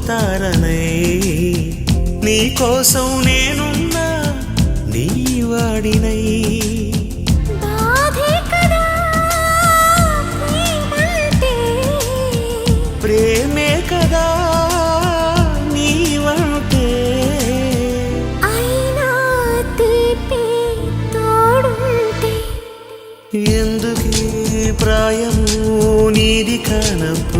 తారనై నీ కోసం నేనున్నా నీ వాడినై ప్రేమే కదా నీవంటే అయినా తీపి తోడుంటే ఎందుకీ ప్రాయము నీది కానప్పుడు